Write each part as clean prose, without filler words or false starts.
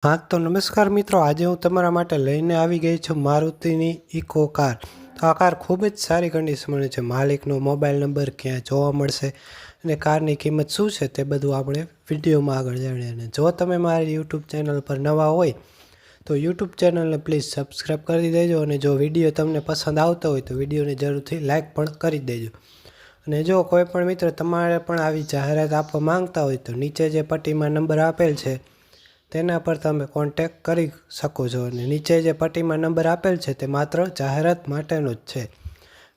હા તો નમસ્કાર મિત્રો, આજે હું તમારા માટે લઈને આવી ગઈ છું મારુતિની ઇકો કાર. તો આ કાર ખૂબ જ સારી કન્ડિશનમાં છે. માલિકનો મોબાઈલ નંબર ક્યાં જોવા મળશે અને કારની કિંમત શું છે તે બધું આપણે વિડીયોમાં આગળ જાણીએ. અને જો તમે મારી યુટ્યુબ ચેનલ પર નવા હોય તો યુટ્યુબ ચેનલને પ્લીઝ સબસ્ક્રાઈબ કરી દેજો. અને જો વિડીયો તમને પસંદ આવતો હોય તો વિડીયોને જરૂરથી લાઇક પણ કરી દેજો. અને જો કોઈ પણ મિત્ર તમારે પણ આવી જાહેરાત આપવા માંગતા હોય તો નીચે જે પટ્ટીમાં નંબર આપેલ છે તેના પર તમે કોન્ટેક કરી શકો છો. અને નીચે જે પટ્ટીમાં નંબર આપેલ છે તે માત્ર જાહેરાત માટેનો જ છે.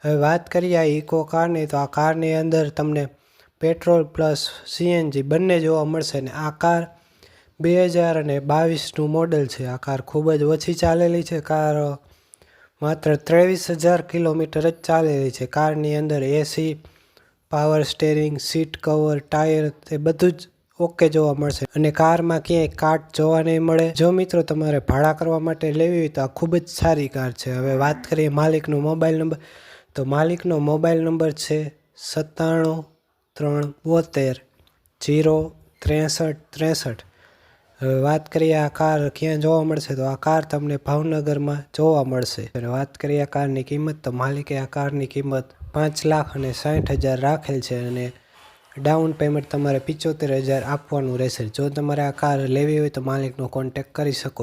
હવે વાત કરીએ આ ઇકો કારની, તો આ કારની અંદર તમને પેટ્રોલ પ્લસ સીએનજી બંને જોવા મળશે. અને આ કાર 2022નું મોડલ છે. આ કાર ખૂબ જ ઓછી ચાલેલી છે. કાર માત્ર 23,000 કિલોમીટર જ ચાલેલી છે. કારની અંદર AC, power steering, seat cover, tyre તે બધું જ ઓકે જોવા મળશે. અને કારમાં ક્યાંય કાટ જોવા નહીં મળે. જો મિત્રો તમારે ભાડા કરવા માટે લેવી હોય તો આ ખૂબ જ સારી કાર છે. હવે વાત કરીએ માલિકનો મોબાઈલ નંબર, તો માલિકનો મોબાઈલ નંબર છે 97 372 0 63 63. હવે વાત કરીએ આ કાર ક્યાં જોવા મળશે, તો આ કાર તમને ભાવનગરમાં જોવા મળશે. અને વાત કરીએ આ કારની કિંમત, તો માલિકે આ કારની કિંમત 5,60,000 રાખેલ છે. અને ડાઉન પેમેન્ટ તમારે 75,000 આપવાનું રહેશે. જો તમારે આ કાર લેવી હોય તો માલિકનો કોન્ટેક કરી શકો.